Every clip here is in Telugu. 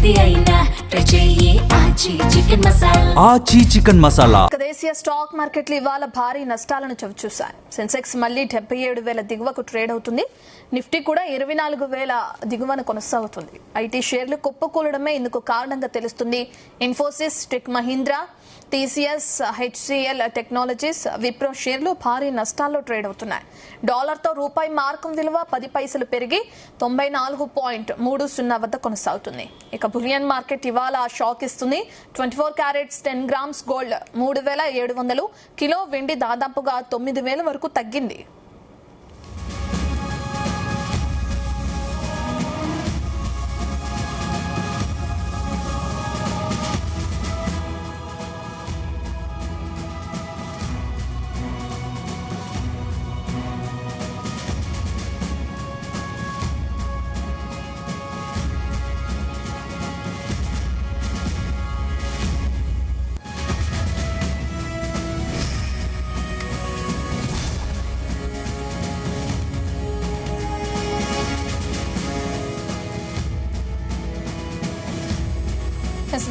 ఏది అయినా ట్రై చెయ్యి ఆచి చికెన్ మసాలా. ఆచి చికెన్ మసాలా. దేశీయ స్టాక్ మార్కెట్లు ఇవాళ భారీ నష్టాలను చవిచూశాయి. సెన్సెక్స్ మళ్లీ 77,000 దిగువకు ట్రేడ్ అవుతుంది. నిఫ్టీ కూడా 24,000 దిగువన కొనసాగుతుంది. ఐటీ షేర్లు కుప్పకూలడమే ఇందుకు కారణంగా తెలుస్తుంది. Infosys, tech Mahindra, TCS, HCl technologies, Wipro షేర్లు భారీ నష్టాల్లో ట్రేడ్ అవుతున్నాయి. డాలర్తో రూపాయి మార్కం విలువ 10 పైసలు పెరిగి 94.30 వద్ద కొనసాగుతుంది. ఇక బులియన్ మార్కెట్ ఇవాళ షాక్ ఇస్తుంది. 24 క్యారెట్స్ 10 గ్రామ్స్ గోల్డ్ 3,700, కిలో వెండి దాదాపుగా 9,000 వరకు తగ్గింది.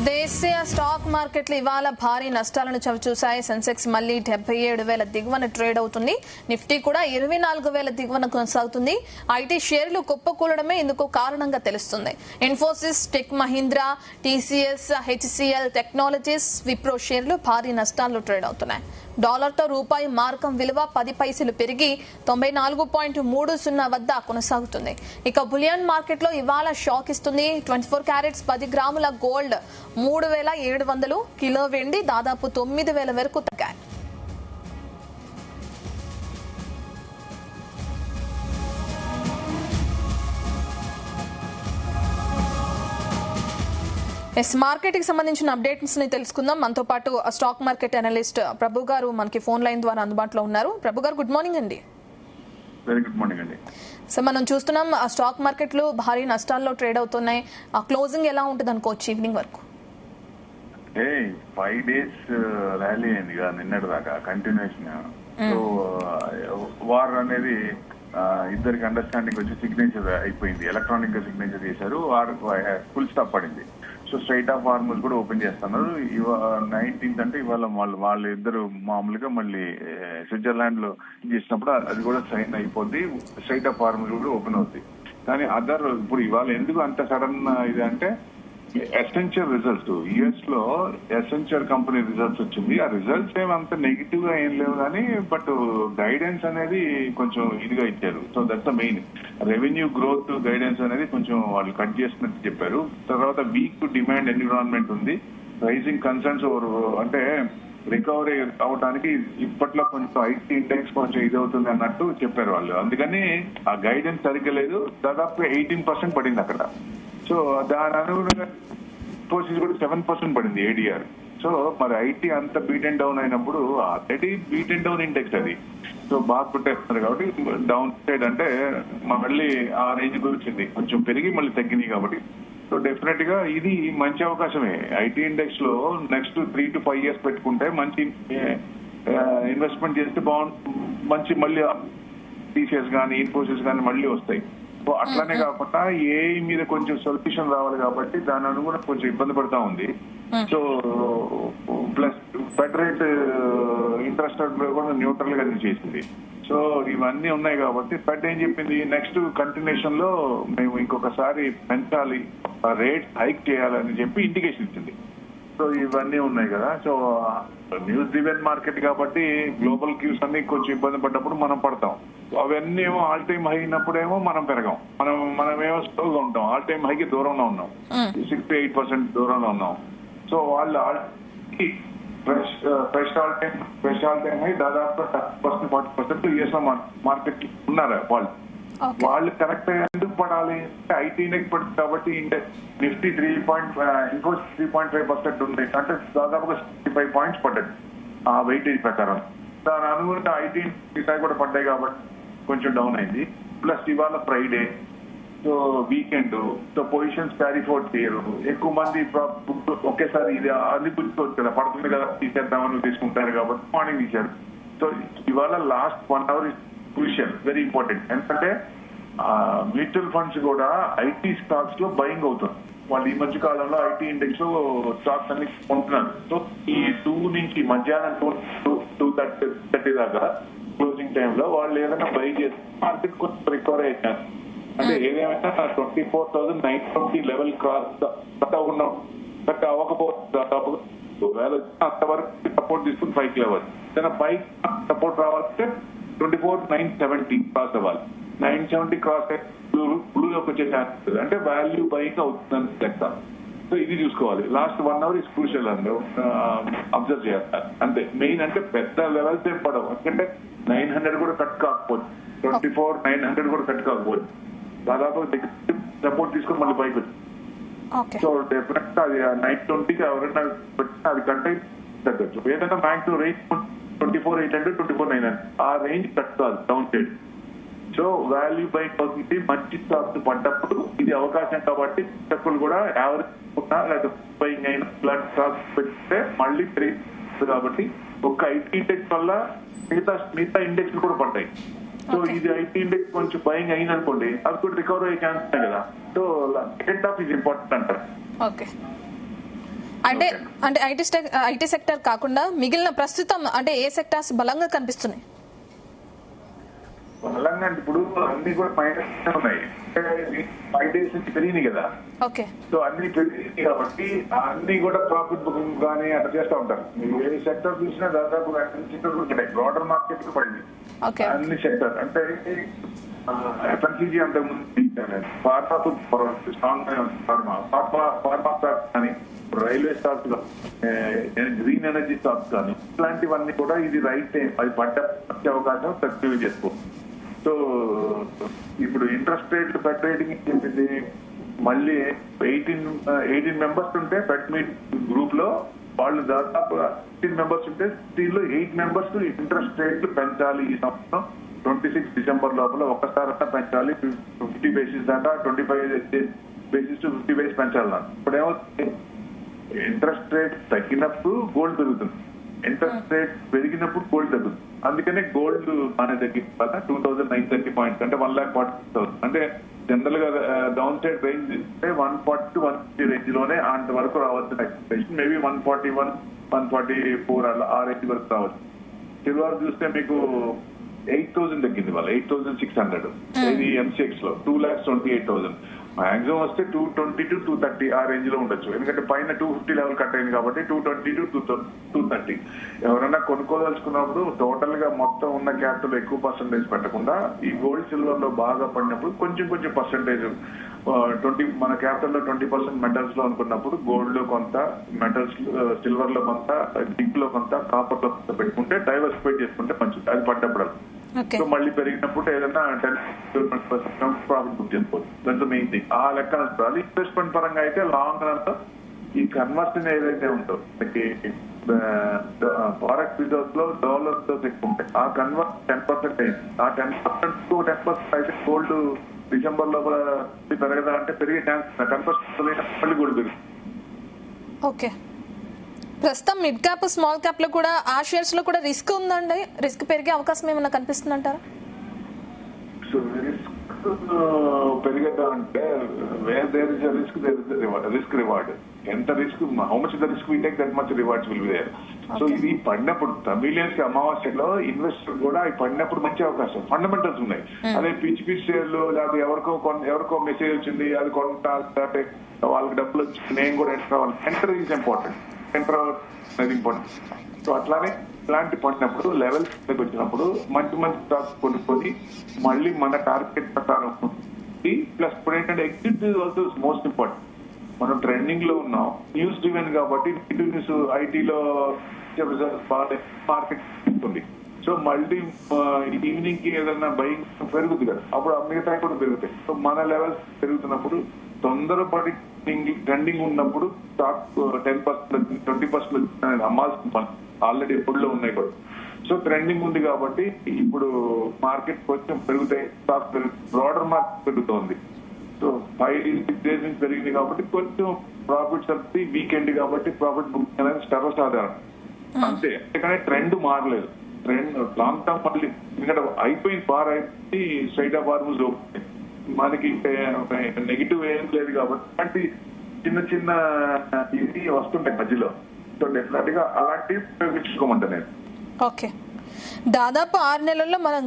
దేశీయ స్టాక్ మార్కెట్లు ఇవాళ భారీ నష్టాలను చవిచూశాయి. సెన్సెక్స్ మళ్లీ 77,000 దిగువన ట్రేడ్ అవుతుంది. నిఫ్టీ కూడా 24,000 దిగువన కొనసాగుతుంది. ఐటీ షేర్లు కుప్పకూలడమే ఇందుకు కారణంగా తెలుస్తుంది. Infosys, tech Mahindra, TCS, HCl technologies, Wipro షేర్లు భారీ నష్టాల్లో ట్రేడ్ అవుతున్నాయి. డాలర్తో రూపాయి మార్కం విలువ 10 పైసలు పెరిగి 94.30 వద్ద కొనసాగుతుంది. ఇక బులియన్ మార్కెట్లో ఇవాళ షాక్ ఇస్తుంది. 24 క్యారెట్స్ 10 గ్రాముల గోల్డ్ 3,700, కిలో వెండి దాదాపు 9,000 వరకు తగ్గాయి. మార్కెట్ కి సంబంధించిన అప్డేట్స్ ని తెలుసుకుందాం. మనతో పాటు స్టాక్ మార్కెట్ అనలిస్ట్ ప్రభు గారు మనకి ఫోన్ లైన్ ద్వారా అందుబాటులో ఉన్నారు. ప్రభు గారు, గుడ్ మార్నింగ్ అండి. వెరీ గుడ్ మార్నింగ్ అండి. సో మనం చూస్తున్నాం స్టాక్ మార్కెట్లు భారీ నష్టాల్లో ట్రేడ్ అవుతున్నాయి. క్లోజింగ్ ఎలా ఉంటుంది అనుకోవచ్చు ఈవినింగ్ వరకు? 5 days ర్యాలీ అయింది కదా నిన్నటి దాకా కంటిన్యూషన్. సో వార్ అనేది ఇద్దరికి అండర్స్టాండింగ్ వచ్చి సిగ్నేచర్ అయిపోయింది. ఎలక్ట్రానిక్ గా సిగ్నేచర్ చేశారు. ఫుల్ స్టాప్ పడింది. సో స్ట్రైట్ ఆఫ్ ఫార్మర్స్ కూడా ఓపెన్ చేస్తున్నారు. 19th అంటే ఇవాళ వాళ్ళు ఇద్దరు మామూలుగా మళ్ళీ స్విట్జర్లాండ్ లో చేసినప్పుడు అది కూడా సైన్ అయిపోద్ది. స్ట్రైట్ ఆఫ్ ఫార్మర్స్ కూడా ఓపెన్ అవుతుంది. కానీ ఇప్పుడు ఇవాళ ఎందుకు అంత సడన్ ఇది అంటే ఎసెన్షియల్ రిజల్ట్స్ యుఎస్ లో ఎసెన్షియల్ కంపెనీ రిజల్ట్స్ వచ్చింది. ఆ రిజల్ట్స్ ఏమంత నెగిటివ్ గా ఏం లేవు కానీ బట్ గైడెన్స్ అనేది కొంచెం ఇదిగా ఇచ్చారు. So that's the main. Revenue growth guidance అనేది కొంచెం వాళ్ళు కట్ చేసినట్టు చెప్పారు. తర్వాత వీక్ డిమాండ్ ఎన్విరాన్మెంట్ ఉంది. రైజింగ్ కన్సర్న్స్ అంటే రికవరీ అవడానికి ఇప్పట్లో కొంచెం ఐటీ ఇండెక్స్ కొంచెం ఇది అవుతుంది అన్నట్టు చెప్పారు వాళ్ళు. అందుకని ఆ గైడెన్స్ సరిగ్గా లేదు. దాదాపు 18% పడింది అక్కడ. సో దాని అనుగుణంగా ఇన్ఫోసిస్ కూడా 7% పడింది ఏడీఆర్. సో మరి ఐటీ అంత బీట్ అండ్ డౌన్ అయినప్పుడు already beat and down index అది. సో బాగా పుట్టేస్తున్నారు కాబట్టి డౌన్ సైడ్ అంటే మళ్ళీ ఆ రేంజ్ వచ్చింది. కొంచెం పెరిగి మళ్ళీ తగ్గినాయి కాబట్టి సో డెఫినెట్ గా ఇది మంచి అవకాశమే. ఐటీ ఇండెక్స్ లో నెక్స్ట్ 3 to 5 years పెట్టుకుంటే మంచి ఇన్వెస్ట్మెంట్ చేస్తే మంచి మళ్ళీ టీసీఎస్ కానీ ఇన్ఫోసిస్ కానీ మళ్ళీ వస్తాయి. సో అట్లానే కాకుండా ఏఐ మీద కొంచెం సొల్యూషన్ రావాలి కాబట్టి దాని అనుగుణంగా కొంచెం ఇబ్బంది పడతా ఉంది. So plus fed rate interest కూడా న్యూట్రల్ గా చేసింది. సో ఇవన్నీ ఉన్నాయి కాబట్టి ఫెడ్ ఏం చెప్పింది, నెక్స్ట్ కంటిన్యూషన్ లో మేము ఇంకొకసారి పెంచాలి, రేట్ హైక్ చేయాలని చెప్పి ఇండికేషన్ ఇచ్చింది. సో ఇవన్నీ ఉన్నాయి కదా. సో న్యూస్ డ్రివెన్ మార్కెట్ కాబట్టి గ్లోబల్ క్యూస్ అన్ని కొంచెం ఇబ్బంది పడ్డప్పుడు మనం పడతాం. అవన్నీ ఏమో ఆల్ టైమ్ హై అయినప్పుడేమో మనం పెరగాం. మనమేమో స్లోగా ఉంటాం. ఆల్ టైమ్ హైకి దూరంలో ఉన్నాం. 6 to 8% దూరంలో ఉన్నాం. సో వాళ్ళు ఫ్రెష్ ఆల్ టైమ్ హై దాదాపు 30% యూఎస్ లో మార్కెట్ ఉన్నారు. వాళ్ళు కరెక్ట్ ఎందుకు పడాలి అంటే ఐటీ ఇండెక్స్ పడుతుంది కాబట్టి నిఫ్టీ 3.5% ఉంది అంటే దాదాపుగా 65 points పడ్డది ఆ వెయిటేజ్ ప్రకారం. దాని అనుగుణంగా ఐటీ కూడా పడ్డాయి కాబట్టి కొంచెం డౌన్ అయింది. ప్లస్ ఇవాళ Friday, so weekend, so positions carry fort చేయరు. ఎక్కువ మంది ఒకేసారి ఇది అది గుర్తుకోవచ్చు కదా, పడుతుంది కదా తీసేద్దామని తీసుకుంటారు కాబట్టి మార్నింగ్ తీశారు. సో ఇవాళ last 1 hour crucial, very important. ఎందుకంటే మ్యూచువల్ ఫండ్స్ కూడా ఐటీ స్టాక్స్ లో బయింగ్ అవుతుంది. వాళ్ళు ఈ మధ్య కాలంలో ఐటీ ఇండెక్స్ స్టాక్స్ అన్ని కొంటున్నారు. సో ఈ 2 నుంచి మధ్యాహ్నం 2:30 దాకా క్లోజింగ్ టైంలో వాళ్ళు ఏదైనా బై చేస్తే మార్కెట్ కొంచెం రికవర్ అయ్యారు. అంటే ఏదేమైనా 24,920 లెవెల్ కట్ అవ్వకపోతే దాదాపు అంతవరకు సపోర్ట్ తీసుకుని పైకి లేవాలి. ఏదైనా పైకి సపోర్ట్ రావాలంటే 24,970 క్రాస్ అవ్వాలి. 970 క్రాస్ బ్లూలోకి వచ్చే ఛాన్స్ అంటే వాల్యూ బైక్ అవుతుందని లెక్క. సో ఇది చూసుకోవాలి. లాస్ట్ 1 hour ఇస్ క్రూషియల్ అండి, అబ్జర్వ్ చేస్తారు అంతే. మెయిన్ అంటే పెద్ద లెవెల్స్ ఏం పడవు, ఎందుకంటే 900 కూడా కట్ కాకపోవచ్చు, 24,900 కూడా కట్ కాకపోవచ్చు, దాదాపు సపోర్ట్ తీసుకొని మళ్ళీ పైకి వచ్చింది. సో డెఫినెట్ అది 920కి ఎవరైనా పెట్టినా అది కట్ అయి తగ్గచ్చు. ఏదైనా మ్యాక్సిమం రేంజ్ 24,800 24,900 ఆ రేంజ్ కట్ కాదు down side. So value bike అవుతుంది. మంచి స్టాక్స్ పడ్డప్పుడు ఇది అవకాశం కాబట్టి స్టాక్లు కూడా యావరేజ్ ఉన్నా లేదా బైక్ అయినా ఫ్లాట్ స్టాక్స్ పెడితే మళ్ళీ పెరిగింది. కాబట్టి ఒక ఐటీ ఇండెక్స్ వల్ల మిగతా ఇండెక్స్ కూడా పడ్డాయి. సో ఇది ఐటీ ఇండెక్స్ కొంచెం బయింగ్ అయింది అనుకోండి, అది కూడా రికవర్ అయ్యే ఛాన్స్ ఉన్నాయి కదా. So second half is important అంటారు. ఓకే, అంటే ఐటీ సెక్టర్ కాకుండా మిగిలిన ప్రస్తుతం అంటే ఏ సెక్టార్స్ బలంగా కనిపిస్తున్నాయి? బలంగా అంటే ఇప్పుడు అన్ని కూడా మైనస్ ఉన్నాయి. 5 days నుంచి పెరిగినాయి కదా. ఓకే, సో అన్ని పెరిగినాయి కాబట్టి అన్ని కూడా ప్రాఫిట్ బుకింగ్ కానీ అట్లా చేస్తూ ఉంటారు. మీరు ఏ సెక్టర్ చూసినా దాదాపు బ్రాడర్ మార్కెట్ పడింది అన్ని సెక్టర్. అంటే ఎఫ్ఎంసీజీ అంత ముందు ఫార్మా స్ట్రాంగ్ ఫార్మా స్టాక్స్ కానీ, రైల్వే స్టాక్స్ కానీ, గ్రీన్ ఎనర్జీ స్టాక్స్ కానీ, ఇట్లాంటివన్నీ కూడా ఇది రైట్ టైం అది పడ్డే అవకాశం తక్కువ చేసుకోవచ్చు. సో ఇప్పుడు ఇంట్రెస్ట్ రేట్ ఫెడ్ రేటింగ్ చెప్పింది మళ్ళీ 18 మెంబర్స్ ఉంటే ఫెడ్ మీట్ గ్రూప్ లో వాళ్ళు దాదాపు 16 మెంబర్స్ ఉంటే దీనిలో 8 మెంబర్స్ ఇంట్రెస్ట్ రేట్లు పెంచాలి ఈ సంవత్సరం 26 డిసెంబర్ లోపల ఒక్కసారి పెంచాలి. 50 బేసిస్ దాకా 25 బేసిస్ టు 50 బేసిస్ పెంచాలన్నారు. ఇప్పుడు ఏమవుతుంది, ఇంట్రెస్ట్ రేట్ తగ్గినప్పుడు గోల్డ్ పెరుగుతుంది, ఇంట్రెస్ట్ రేట్ పెరిగినప్పుడు గోల్డ్ తగ్గుతుంది. అందుకనే గోల్డ్ మన దగ్గర 2,930 పాయింట్స్ అంటే 1,40,000. అంటే జనరల్ గా down side range 140 to 150 range లోనే అంతవరకు రావాల్సిన ఎక్స్పెక్టేషన్. మేబీ 141, 144 అలా ఆ రేంజ్ వరకు రావచ్చు. సిల్వర్ చూస్తే మీకు 8,000 తగ్గింది, వాళ్ళ 8,600. ఇది ఎంసీఎక్స్ లో 2,28,000. మాక్సిమం వస్తే 220 to 230 ఆ రేంజ్ లో ఉండొచ్చు, ఎందుకంటే పైన 250 లెవెల్ కట్ అయింది కాబట్టి 220 to 230. ఎవరైనా కొనుక్కోదలుచుకున్నప్పుడు టోటల్ గా మొత్తం ఉన్న క్యాపిటల్ ఎక్కువ పర్సెంటేజ్ పెట్టకుండా ఈ గోల్డ్ సిల్వర్ లో బాగా పడినప్పుడు కొంచెం పర్సెంటేజ్ 20 మన క్యాపిటల్ లో 20% మెటల్స్ లో అనుకున్నప్పుడు గోల్డ్ లో కొంత, మెటల్స్ సిల్వర్ లో కొంత, జింక్ లో కొంత, కాపర్ లో కొంత పెట్టుకుంటే డైవర్సిఫై చేసుకుంటే మంచిది. అది పడ్డప్పుడు సో మళ్ళీ పెరిగినప్పుడు ఏదైనా 10% ప్రాఫిట్ బుక్ చేసుకోవచ్చు. దాంట్లో మెయిన్ థింగ్ ఆ లెక్క చూడాలి. ఇన్వెస్ట్మెంట్ పరంగా అయితే లాంగ్ రన్ లో ఈ కన్వర్షన్ ఏదైతే ఉందో ఫారెక్స్ రిజర్వ్స్ లో డాలర్స్ తో ఎక్కువ ఉంటాయి. ఆ కన్వర్ట్ 10% అయింది. ఆ 10% టు 10% అయితే గోల్డ్ డిసెంబర్ లోపల పెరగదా అంటే పెరిగే ఛాన్స్ 10% మళ్ళీ గోల్డ్ పెరుగుతుంది. ఓకే, ప్రస్తుతం మిడ్ క్యాప్ స్మాల్ క్యాప్ లో కూడా ఆ షేర్స్ లో కూడా రిస్క్ ఉందండి. రిస్క్ పెరిగే అవకాశం ఏమైనా కనిపిస్తుంది అంటారా? సో రిస్క్ పెరిగదా అంటే where there is risk there is risk reward. ఎంత risk, how much the risk we take that much rewards will be there. So ఇది పడినప్పుడు తమిళియన్స్ కి అమావాస్యలో ఇన్వెస్టర్ కూడా ఈ పడినప్పుడు మంచి అవకాశం. ఫండమెంటల్స్ ఉన్నాయి. అదే పిచ్చి షేర్లు లేదా ఎవరికో మెసేజ్ వచ్చింది అది కొంటా, వాళ్ళకి డబ్బులు వచ్చింది నేను కూడా ఎంటర్ ఈజ్ ఇంపార్టెంట్, ఎంటర్ అనేది ఇంపార్టెంట్. సో అట్లానే ఇలాంటి పడినప్పుడు లెవెల్స్ వచ్చినప్పుడు మంచి స్టాక్స్ కొనుక్కొని మళ్ళీ మన టార్గెట్ ప్రకారం ప్లస్ ఇప్పుడు ఏంటంటే exit is also most important. మనం ట్రెండింగ్ లో ఉన్నాం, న్యూస్ డ్రివెన్ కాబట్టి న్యూస్ ఐటీలో మార్కెట్ ఉంది. సో మళ్ళీ ఈవినింగ్ కి ఏదైనా బయింగ్ పెరుగుతుంది కదా, అప్పుడు మిగతా కూడా పెరుగుతాయి. సో మన లెవెల్స్ పెరుగుతున్నప్పుడు తొందరపడి ట్రెండింగ్ ఉన్నప్పుడు స్టాక్ 10%, 20% అమ్మాల్సిన పని ఆల్రెడీ ఎప్పుడులో ఉన్నాయి కూడా. సో ట్రెండింగ్ ఉంది కాబట్టి ఇప్పుడు మార్కెట్ కొంచెం పెరుగుతాయి, స్టాక్ బ్రాడర్ మార్కెట్ పెరుగుతోంది. సో 5-6 days నుంచి పెరిగింది కాబట్టి కొంచెం ప్రాఫిట్స్ వస్తుంది. వీకెండ్ కాబట్టి ప్రాఫిట్ బుక్ అనేది సర్వసాధారణం అంతే. కానీ ట్రెండ్ మారలేదు. ట్రెండ్ లాంగ్ టర్మ్ మళ్ళీ ఎందుకంటే అయిపోయింది, బార్ అయిపోయి స్ట్రైట్ ఆఫ్ బార్ మూజ్ మనకి నెగిటివ్ ఏం లేదు కాబట్టి చిన్న చిన్న ఇది వస్తుంటాయి మధ్యలో. సో డెఫినెట్ గా అలాంటివి ఉపయోగించుకోమంటా నేను. ఓకే, దాదాపు 6 నెలల్లో మనం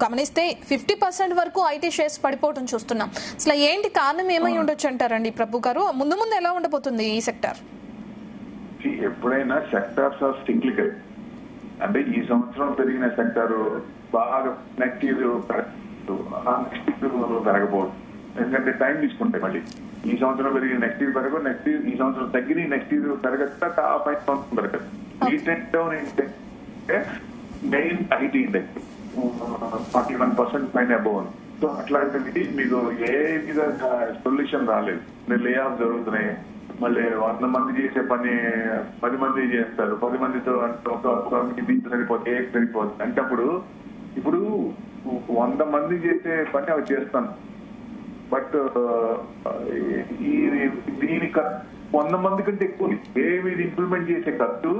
గమనిస్తే 50% వరకు ఐటీ షేర్స్ పడిపోవడం చూస్తున్నాం. అసలు ఏంటి కారణం ఏమై ఉండొచ్చు అంటారండి ప్రభు గారు? ముందు ముందు ఎలా ఉండబోతుంది ఈ సెక్టర్? ఎప్పుడైనా సెక్టార్స్ ఆర్ సిక్లికల్. అంటే ఈ సంవత్సరం పెరిగిన సెక్టార్ బాగా నెక్స్ట్ ఇయర్ పెరగబోదు. ఎందుకంటే టైం తీసుకుంటాయి. మళ్ళీ ఈ సంవత్సరం పెరిగి నెక్స్ట్ ఇయర్ పెరగదు, నెక్స్ట్ ఇయర్ ఈ సంవత్సరం తగ్గి నెక్స్ట్ ఇయర్ పెరగదు, ఆ 5 సంవత్సరం పెరగదు. ఈ ట్రెండ్ డౌన్ ఏంటంటే మెయిన్ ఐటీ ఇండెక్స్ 41% పైన అబౌవ్ ఉంది. సో అట్లాంటివి మీకు ఏ విధంగా సొల్యూషన్ రాలేదు. లే ఆఫ్ జరుగుతున్నాయి. మళ్ళీ 100 మంది చేసే పని 10 మంది చేస్తారు. 10 మందితో దీంతో సరిపోతుంది, సరిపోతుంది అంటే అప్పుడు ఇప్పుడు 100 మంది చేసే పని అవి చేస్తాను. బట్ దీని 100 మంది కంటే ఎక్కువ ఏవి ఇంప్లిమెంట్ చేసే ఖర్చు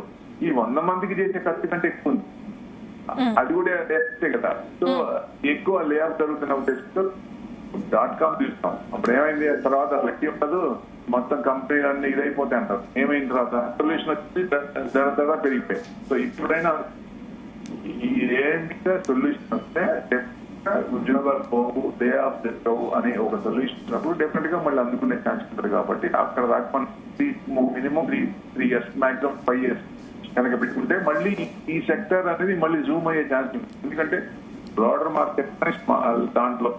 ఈ 100 మందికి చేసే ఖర్చు కంటే ఎక్కువ ఉంది. అది కూడా కదా. సో ఎక్కువ లే ఆఫ్ జరుగుతున్న ఉద్దేశంతో .com చూస్తాం. అప్పుడు ఏమైంది తర్వాత లెక్క ఉండదు, మొత్తం కంపెనీ అన్ని ఇదైపోతాయి అంటారు. ఏమైన తర్వాత సొల్యూషన్ వచ్చి ధర పెరిగిపోయి. సో ఇప్పుడైనా ఏంటి సొల్యూషన్ వస్తే ఉద్యోగాలు పోవు, డే ఆఫ్ తెచ్చవు అనే ఒక సొల్యూషన్ వచ్చినప్పుడు డెఫినెట్ గా మళ్ళీ అందుకునే ఛాన్స్ ఉంటుంది. కాబట్టి అక్కడ దాకా మనం మినిమం 3 years మాక్సిమం 5 years కనుక పెట్టుకుంటే మళ్ళీ ఈ సెక్టర్ అనేది మళ్ళీ జూమ్ అయ్యే ఛాన్స్ ఉంది. ఎందుకంటే బ్రాడర్ మార్కెట్ దాంట్లో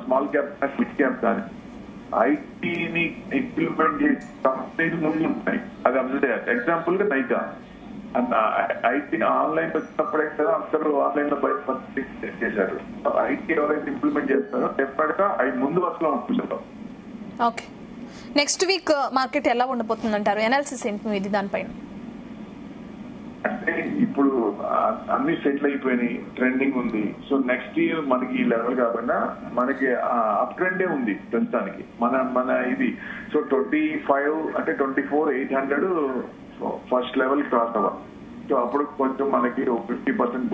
స్మాల్ క్యాప్ మిడ్ క్యాప్ కానీ ఐటీని ఇంప్లిమెంట్ చేసే కంపెనీలు ముందు ఉంటాయి. అది అబ్జర్వ్ చేయాలి. ఎగ్జాంపుల్ గా నైకా ఐటీ ఆన్లైన్ వచ్చినప్పుడే కదా అందరూ ఆన్లైన్ లో బయట చేశారు. ఐటీ ఎవరైతే ఇంప్లిమెంట్ చేస్తారో డెఫినెట్ గా అవి ముందు వరుసలో ఉంటుంది. ఓకే, నెక్స్ట్ వీక్ మార్కెట్ ఎలా ఉండబోతుంది అంటారు? ఎనాలిసిస్ ఏంటి ఇది దానిపైన? అంటే ఇప్పుడు అన్ని సెటిల్ అయిపోయినాయి, ట్రెండింగ్ ఉంది. సో నెక్స్ట్ ఇయర్ మనకి ఈ లెవెల్ కాకుండా మనకి అప్ ట్రెండే ఉంది ప్రస్తుతానికి. మన ఇది సో 25 అంటే 24,800 ఫస్ట్ లెవెల్ క్రాస్ అవ్వాలి. సో అప్పుడు కొంచెం మనకి 50%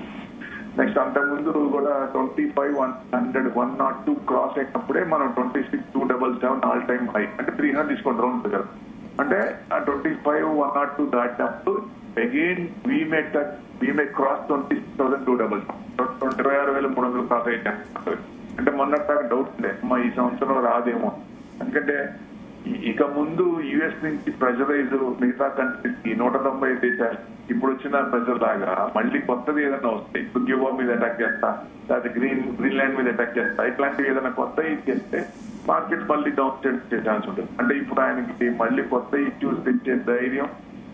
నెక్స్ట్ అంతకుముందు కూడా 25,100 102 క్రాస్ అయినప్పుడే మనం 26,277 ఆల్ టైమ్ హై అంటే 300 తీసుకోండి రౌండ్ దగ్గర. అంటే 25,102 దాటినప్పుడు again we may cross 26,277 26,300 cross అయితే అంటే మొన్న డౌట్ ఉండే ఈ సంవత్సరం రాదేమో. ఎందుకంటే ఇక ముందు యుఎస్ నుంచి ప్రెషరైజ్ మిగతా కంట్రీస్ కి 190 దేశాలు ఇప్పుడు వచ్చిన ప్రెషర్ లాగా మళ్ళీ కొత్తది ఏదైనా వస్తాయి. ఇప్పుడు క్యూబా మీద అటాక్ చేస్తా, లేకపోతే గ్రీన్లాండ్ మీద అటాక్ చేస్తా, ఇట్లాంటివి ఏదైనా కొత్త చేస్తే మార్కెట్ మళ్ళీ డౌన్ చేసే ఛాన్స్ ఉంటుంది. అంటే ఇప్పుడు ఆయనకి మళ్ళీ కొత్త ఇష్యూస్ తెచ్చే ధైర్యం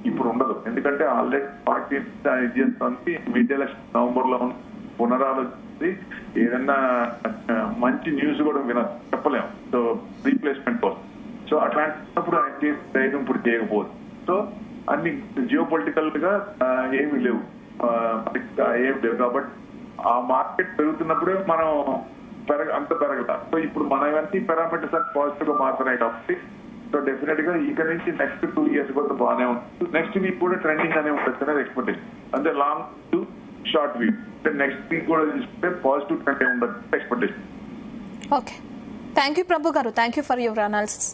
ఇప్పుడు ఉండదు. ఎందుకంటే ఆల్రెడీ పార్టీ ఇది చేస్తుంది. మిడ్ ఎలక్షన్ నవంబర్ లో పునరాలోచించి ఏదన్నా మంచి న్యూస్ కూడా చెప్పలేము. సో రీప్లేస్మెంట్ కోసం. సో అట్లాంటప్పుడు ఆయన చేసే ధైర్యం ఇప్పుడు చేయకపోదు. సో అన్ని జియో పొలిటికల్ గా ఏమి లేవు, ఏమి లేవు. కాబట్టి ఆ మార్కెట్ పెరుగుతున్నప్పుడే మనం అంత పెరగల. సో ఇప్పుడు మన ఇవన్నీ పారామీటర్స్ అని పాజిటివ్ గా మారుతున్నాయి కాబట్టి సో డెఫినెట్ గా ఇక నుంచి నెక్స్ట్ 2 years కూడా బాగానే ఉంటుంది. నెక్స్ట్ వీక్ కూడా ట్రెండింగ్ అనే ఉంటుంది అనేది ఎక్స్పెక్టేషన్. అంటే లాంగ్ టు షార్ట్ వీక్ అంటే నెక్స్ట్ వీక్ కూడా చూస్తే పాజిటివ్ ట్రెండ్ ఉండదు ఎక్స్పెక్టేషన్. ఓకే, థ్యాంక్ యూ ప్రభు గారు. Thank you for your analysis.